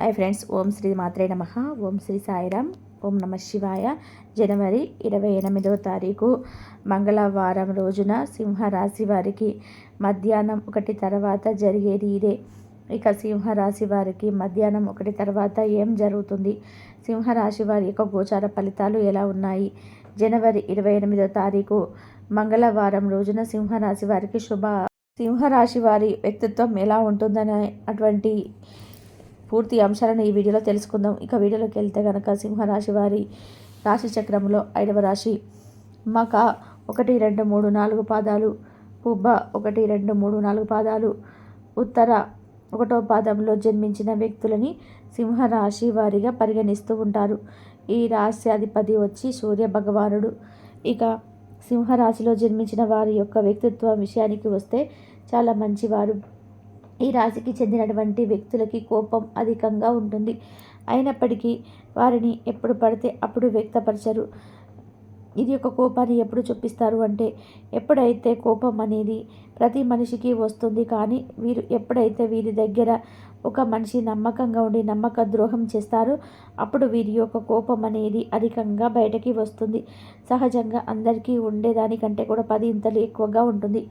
Hi friends, ఓం శ్రీ మాత్రే నమః. ఓం శ్రీ సాయిరామ్. ఓం నమ శివాయ. జనవరి 28వ తారీఖు మంగళవారం రోజున సింహరాశి వారికి మధ్యాహ్నం 1 తర్వాత జరిగేది ఇదే. ఇక సింహరాశి వారికి మధ్యాహ్నం 1 తర్వాత ఏం జరుగుతుంది, సింహరాశి వారి యొక్క గోచార ఫలితాలు ఎలా ఉన్నాయి, జనవరి 28వ తారీఖు మంగళవారం రోజున సింహరాశి వారికి సింహరాశి వారి వ్యక్తిత్వం ఎలా ఉంటుందనే అటువంటి పూర్తి అంశాలను ఈ వీడియోలో తెలుసుకుందాం. ఇక వీడియోలోకి వెళ్తే కనుక సింహరాశి వారి రాశి చక్రంలో 5వ రాశి మక 1, 2, 3, 4 పాదాలు, పుబ్బ 1, 2, 3, 4 పాదాలు, ఉత్తర 1వ పాదంలో జన్మించిన వ్యక్తులని సింహరాశి వారిగా పరిగణిస్తూ ఉంటారు. ఈ రాశ్యాధిపతి వచ్చి సూర్య భగవానుడు. ఇక సింహరాశిలో జన్మించిన వారి యొక్క వ్యక్తిత్వం విషయానికి వస్తే చాలా మంచివారు. ఈ రాశికి చెందినటువంటి వ్యక్తులకి కోపం అధికంగా ఉంటుంది. అయినప్పటికీ వారిని ఎప్పుడు పడితే అప్పుడు వ్యక్తపరచరు. ఇది ఒక కోపాన్ని ఎప్పుడు చూపిస్తారు అంటే, ఎప్పుడైతే కోపం అనేది ప్రతి మనిషికి వస్తుంది, కానీ వీరు ఎప్పుడైతే వీరి దగ్గర ఒక మనిషి నమ్మకంగా ఉండి నమ్మక ద్రోహం చేస్తారో అప్పుడు వీరి యొక్క కోపం అనేది అధికంగా బయటకి వస్తుంది. సహజంగా అందరికీ ఉండేదానికంటే కూడా 10 ఇంతలు ఎక్కువగా ఉంటుంది.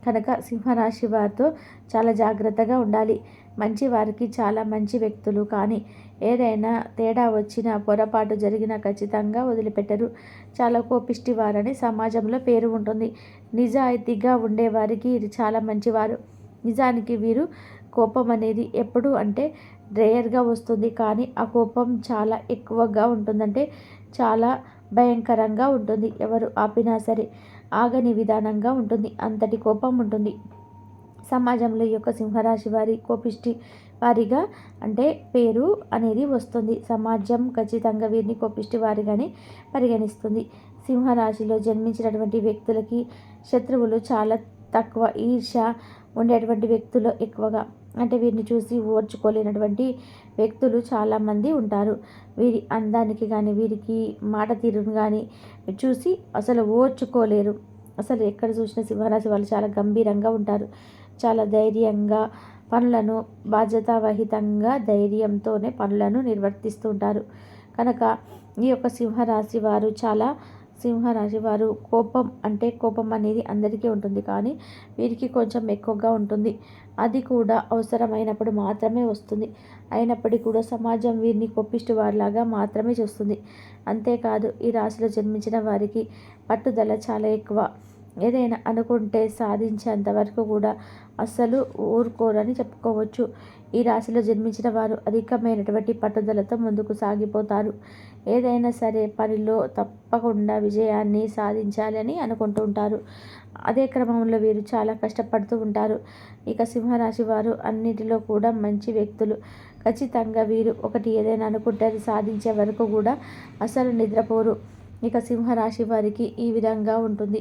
కనుక సింహరాశి వారితో చాలా జాగ్రత్తగా ఉండాలి. మంచి వారికి చాలా మంచి వ్యక్తులు, కానీ ఏదైనా తేడా వచ్చినా పొరపాటు జరిగినా ఖచ్చితంగా వదిలిపెట్టరు. చాలా కోపిష్టి వారని సమాజంలో పేరు ఉంటుంది. నిజాయితీగా ఉండేవారికి ఇది చాలా మంచివారు. నిజానికి వీరు కోపం అనేది ఎప్పుడు అంటే రేర్గా వస్తుంది, కానీ ఆ కోపం చాలా ఎక్కువగా ఉంటుందంటే చాలా భయంకరంగా ఉంటుంది. ఎవరు ఆపినా సరే ఆగని విధానంగా ఉంటుంది. అంతటి కోపం ఉంటుంది. సమాజంలో ఈ యొక్క సింహరాశి వారి కోపిష్టి వారిగా అంటే పేరు అనేది వస్తుంది. సమాజం ఖచ్చితంగా వీరిని కోపిష్టి వారిగానే పరిగణిస్తుంది. సింహరాశిలో జన్మించినటువంటి వ్యక్తులకి శత్రువులు చాలా తక్కువ. ఈర్ష్య ఉండేటువంటి వ్యక్తులు ఎక్కువగా, అంటే వీరిని చూసి ఓర్చుకోలేనటువంటి వ్యక్తులు చాలామంది ఉంటారు. వీరి అందానికి కానీ వీరికి మాట తీరును కానీ చూసి అసలు ఓర్చుకోలేరు. అసలు ఎక్కడ చూసిన సింహరాశి వాళ్ళు చాలా గంభీరంగా ఉంటారు. చాలా ధైర్యంగా పనులను బాధ్యతావహితంగా ధైర్యంతోనే పనులను నిర్వర్తిస్తూ ఉంటారు. కనుక ఈ యొక్క సింహరాశి వారు కోపం అనేది అందరికీ ఉంటుంది, కానీ వీరికి కొంచెం ఎక్కువగా ఉంటుంది. అది కూడా అవసరమైనప్పుడు మాత్రమే వస్తుంది. అయినప్పటికీ కూడా సమాజం వీరిని కోపిష్టి వారిలాగా మాత్రమే చూస్తుంది. అంతేకాదు ఈ రాశిలో జన్మించిన వారికి పట్టుదల చాలా ఎక్కువ. ఏదైనా అనుకుంటే సాధించేంత వరకు కూడా అస్సలు ఊరుకోరని చెప్పుకోవచ్చు. ఈ రాశిలో జన్మించిన వారు అధికమైనటువంటి పట్టుదలతో ముందుకు సాగిపోతారు. ఏదైనా సరే పనిలో తప్పకుండా విజయాన్ని సాధించాలి అని అనుకుంటూ ఉంటారు. అదే క్రమంలో వీరు చాలా కష్టపడుతూ ఉంటారు. ఇక సింహరాశి వారు అన్నిటిలో కూడా మంచి వ్యక్తులు. ఖచ్చితంగా వీరు ఒకటి ఏదైనా అనుకుంటే అది సాధించే వరకు కూడా అసలు నిద్రపోరు. ఇక సింహరాశి వారికి ఈ విధంగా ఉంటుంది.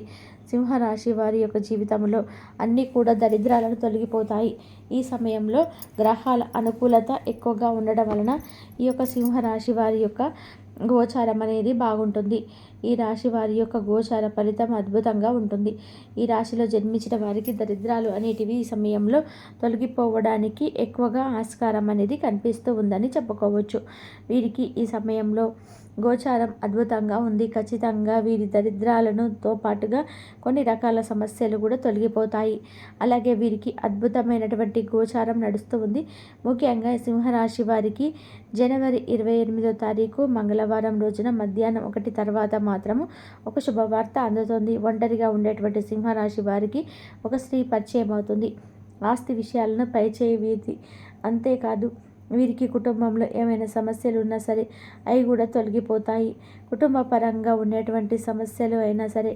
సింహరాశి వారి యొక్క జీవితంలో అన్నీ కూడా దరిద్రాలను తొలగిపోతాయి. ఈ సమయంలో గ్రహాల అనుకూలత ఎక్కువగా ఉండడం వలన ఈ యొక్క సింహరాశి వారి యొక్క గోచారం అనేది బాగుంటుంది. ఈ రాశి వారి యొక్క గోచార ఫలితం అద్భుతంగా ఉంటుంది. ఈ రాశిలో జన్మించిన వారికి దరిద్రాలు అనేటివి ఈ సమయంలో తొలగిపోవడానికి ఎక్కువగా ఆస్కారం అనేది కనిపిస్తూ ఉందని చెప్పుకోవచ్చు. వీరికి ఈ సమయంలో గోచారం అద్భుతంగా ఉంది. ఖచ్చితంగా వీరి దరిద్రాలతో పాటుగా కొన్ని రకాల సమస్యలు కూడా తొలగిపోతాయి. అలాగే వీరికి అద్భుతమైనటువంటి గోచారం నడుస్తూ ఉంది. ముఖ్యంగా సింహరాశి వారికి జనవరి 28వ తారీఖు మంగళవారం రోజున మధ్యాహ్నం 1 తర్వాత మాత్రము ఒక శుభవార్త అందుతుంది. ఒంటరిగా ఉండేటువంటి సింహరాశి వారికి ఒక స్త్రీ పరిచయం అవుతుంది. ఆస్తి విషయాలను పైచేయి వీరిది. అంతేకాదు వీరికి కుటుంబంలో ఏమైనా సమస్యలు ఉన్నా సరే అవి కూడా తొలగిపోతాయి. కుటుంబ పరంగా ఉండేటువంటి సమస్యలు అయినా సరే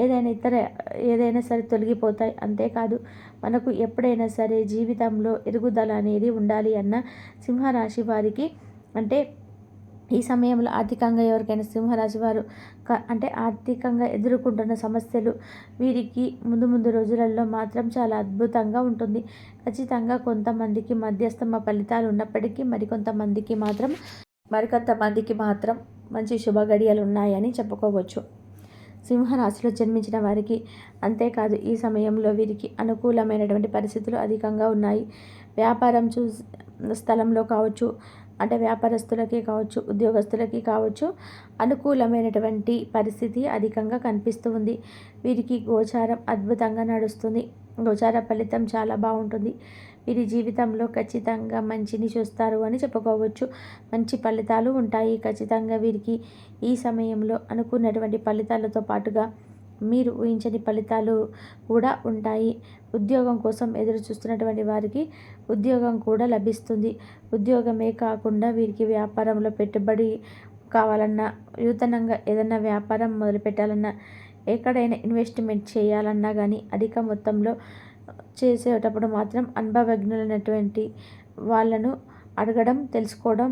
ఏదైనా సరే తొలగిపోతాయి. అంతేకాదు మనకు ఎప్పుడైనా సరే జీవితంలో ఎదుగుదల అనేది ఉండాలి అన్న సింహరాశి వారికి అంటే ఈ సమయంలో ఆర్థికంగా ఎవరికైనా సింహరాశి వారు అంటే ఆర్థికంగా ఎదుర్కొంటున్న సమస్యలు వీరికి ముందు రోజులలో మాత్రం చాలా అద్భుతంగా ఉంటుంది. ఖచ్చితంగా కొంతమందికి మధ్యస్థమ ఫలితాలు ఉన్నప్పటికీ మరికొంతమందికి మాత్రం మంచి శుభ గడియలు ఉన్నాయని చెప్పుకోవచ్చు. సింహరాశిలో జన్మించిన వారికి అంతేకాదు ఈ సమయంలో వీరికి అనుకూలమైనటువంటి పరిస్థితులు అధికంగా ఉన్నాయి. వ్యాపారం స్థలంలో కావచ్చు, అంటే వ్యాపారస్తులకి కావచ్చు, ఉద్యోగస్తులకి కావచ్చు, అనుకూలమైనటువంటి పరిస్థితి అధికంగా కనిపిస్తూ ఉంది. వీరికి గోచారం అద్భుతంగా నడుస్తుంది. గోచార ఫలితం చాలా బాగుంటుంది. వీరి జీవితంలో ఖచ్చితంగా మంచిని చూస్తారు అని చెప్పుకోవచ్చు. మంచి ఫలితాలు ఉంటాయి ఖచ్చితంగా వీరికి. ఈ సమయంలో అనుకున్నటువంటి ఫలితాలతో పాటుగా మీరు ఊహించని ఫలితాలు కూడా ఉంటాయి. ఉద్యోగం కోసం ఎదురు చూస్తున్నటువంటి వారికి ఉద్యోగం కూడా లభిస్తుంది. ఉద్యోగమే కాకుండా వీరికి వ్యాపారంలో పెట్టుబడి కావాలన్నా, నూతనంగా ఏదైనా వ్యాపారం మొదలుపెట్టాలన్నా, ఎక్కడైనా ఇన్వెస్ట్మెంట్ చేయాలన్నా కానీ అధిక మొత్తంలో చేసేటప్పుడు మాత్రం అనుభవజ్ఞులైనటువంటి వాళ్ళను అడగడం, తెలుసుకోవడం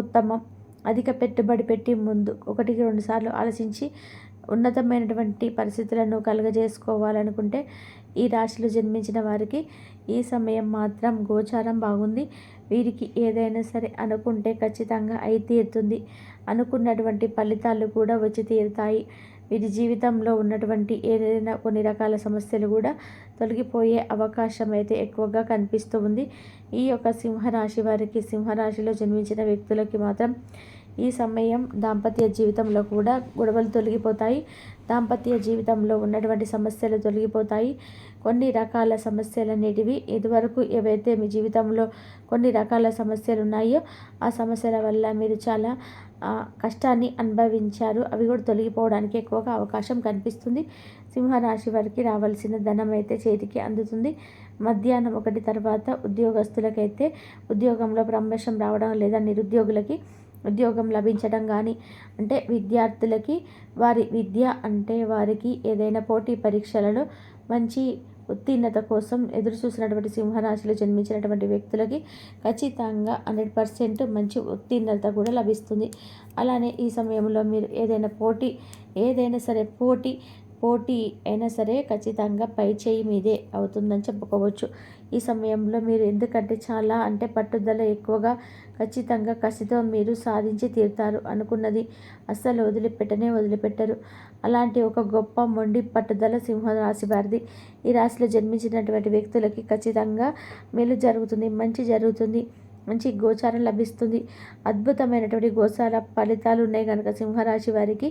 ఉత్తమం. అధిక పెట్టుబడి పెట్టి ముందు 1-2 సార్లు ఆలోచించి ఉన్నతమైనటువంటి పరిస్థితులను కలుగజేసుకోవాలనుకుంటే ఈ రాశిలో జన్మించిన వారికి ఈ సమయం మాత్రం గోచారం బాగుంది. వీరికి ఏదైనా సరే అనుకుంటే ఖచ్చితంగా అయి తీరుతుంది. అనుకున్నటువంటి ఫలితాలు కూడా వచ్చి తీరుతాయి. వీరి జీవితంలో ఉన్నటువంటి ఏదైనా కొన్ని రకాల సమస్యలు కూడా తొలగిపోయే అవకాశం అయితే ఎక్కువగా కనిపిస్తూ ఉంది. ఈ యొక్క సింహరాశి వారికి, సింహరాశిలో జన్మించిన వ్యక్తులకి మాత్రం ఈ సమయం దాంపత్య జీవితంలో కూడా గొడవలు తొలగిపోతాయి. దాంపత్య జీవితంలో ఉన్నటువంటి సమస్యలు తొలగిపోతాయి. కొన్ని రకాల సమస్యలనేటివి ఇదివరకు ఏవైతే మీ జీవితంలో కొన్ని రకాల సమస్యలు ఉన్నాయో ఆ సమస్యల వల్ల మీరు చాలా కష్టాన్ని అనుభవించారు. అవి కూడా తొలగిపోవడానికి ఎక్కువగా అవకాశం కనిపిస్తుంది. సింహరాశి వారికి రావాల్సిన ధనం అయితే చేతికి అందుతుంది. మధ్యాహ్నం 1 తర్వాత ఉద్యోగస్తులకైతే ఉద్యోగంలో ప్రమోషన్ రావడం, లేదా నిరుద్యోగులకి ఉద్యోగం లభించడం కానీ, అంటే విద్యార్థులకి వారి విద్య అంటే వారికి ఏదైనా పోటీ పరీక్షలలో మంచి ఉత్తీర్ణత కోసం ఎదురు చూసినటువంటి సింహరాశిలో జన్మించినటువంటి వ్యక్తులకి ఖచ్చితంగా 100% మంచి ఉత్తీర్ణత కూడా లభిస్తుంది. అలానే ఈ సమయంలో మీరు ఏదైనా సరే పోటీ అయినా సరే ఖచ్చితంగా పై చేయి మీదే అవుతుందని చెప్పుకోవచ్చు. ఈ సమయంలో మీరు ఎందుకంటే చాలా పట్టుదల ఎక్కువగా, ఖచ్చితంగా కసితో మీరు సాధించి తీరుతారు. అనుకున్నది అస్సలు వదిలిపెట్టరు. అలాంటి ఒక గొప్ప మొండి పట్టుదల సింహరాశి వారిది. ఈ రాశిలో జన్మించినటువంటి వ్యక్తులకి ఖచ్చితంగా మేలు జరుగుతుంది, మంచి జరుగుతుంది, మంచి గోచారం లభిస్తుంది. అద్భుతమైనటువంటి గోచార ఫలితాలు ఉన్నాయి కనుక సింహరాశి వారికి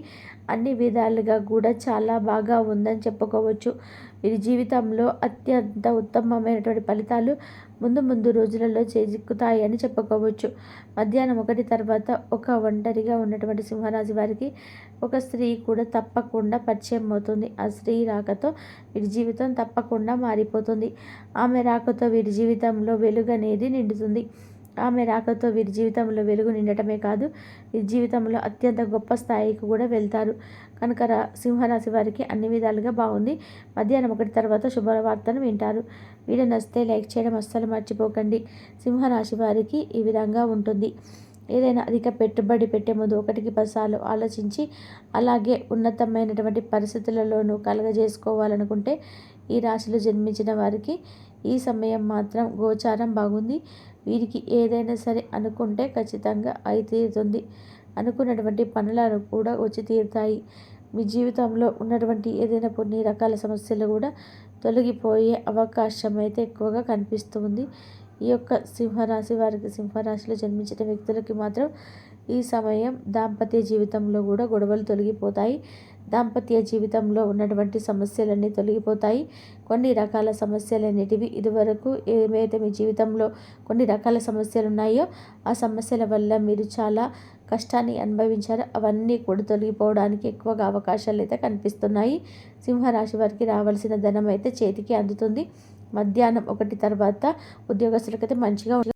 అన్ని విధాలుగా కూడా చాలా బాగా ఉందని చెప్పుకోవచ్చు. వీరి జీవితంలో అత్యంత ఉత్తమమైనటువంటి ఫలితాలు ముందు రోజులలో చేజిక్కుతాయి అని చెప్పుకోవచ్చు. మధ్యాహ్నం 1 తర్వాత ఒక ఒంటరిగా ఉన్నటువంటి సింహరాశి వారికి ఒక స్త్రీ కూడా తప్పకుండా పరిచయం అవుతుంది. ఆ స్త్రీ రాకతో వీరి జీవితం తప్పకుండా మారిపోతుంది. ఆమె రాకతో వీరి జీవితంలో వెలుగు అనేది నిండుతుంది. ఆమె రాకతో వీరి జీవితంలో వెలుగు నిండటమే కాదు, వీరి జీవితంలో అత్యంత గొప్ప స్థాయికి కూడా వెళ్తారు. కనుక సింహరాశి వారికి అన్ని విధాలుగా బాగుంది. మధ్యాహ్నం 1 తర్వాత శుభవార్తను వింటారు. వీడియో నచ్చితే లైక్ చేయడం అస్సలు మర్చిపోకండి. సింహరాశి వారికి ఈ విధంగా ఉంటుంది. ఏదైనా అధిక పెట్టుబడి పెట్టే ముందు 1కి 10 సార్లు ఆలోచించి, అలాగే ఉన్నతమైనటువంటి పరిస్థితులలోనూ కలగజేసుకోవాలనుకుంటే ఈ రాశిలో జన్మించిన వారికి ఈ సమయం మాత్రం గోచారం బాగుంది. వీరికి ఏదైనా సరే అనుకుంటే ఖచ్చితంగా అయి తీరుతుంది. అనుకున్నటువంటి పనులను కూడా వచ్చి తీరుతాయి. మీ జీవితంలో ఉన్నటువంటి ఏదైనా కొన్ని రకాల సమస్యలు కూడా తొలగిపోయే అవకాశం అయితే ఎక్కువగా కనిపిస్తుంది. ఈ యొక్క సింహరాశి వారికి, సింహరాశిలో జన్మించిన వ్యక్తులకి మాత్రం ఈ సమయం దాంపత్య జీవితంలో కూడా గొడవలు తొలగిపోతాయి. దాంపత్య జీవితంలో ఉన్నటువంటి సమస్యలన్నీ తొలగిపోతాయి. కొన్ని రకాల సమస్యలన్నిటివి ఇదివరకు ఏవైతే మీ జీవితంలో కొన్ని రకాల సమస్యలు ఉన్నాయో ఆ సమస్యల వల్ల మీరు చాలా కష్టాన్ని అనుభవించారు. అవన్నీ కూడా తొలగిపోవడానికి ఎక్కువగా అవకాశాలు అయితే కనిపిస్తున్నాయి. సింహరాశి వారికి రావాల్సిన ధనం అయితే చేతికి అందుతుంది. మధ్యాహ్నం 1 తర్వాత ఉద్యోగస్తులకైతే మంచిగా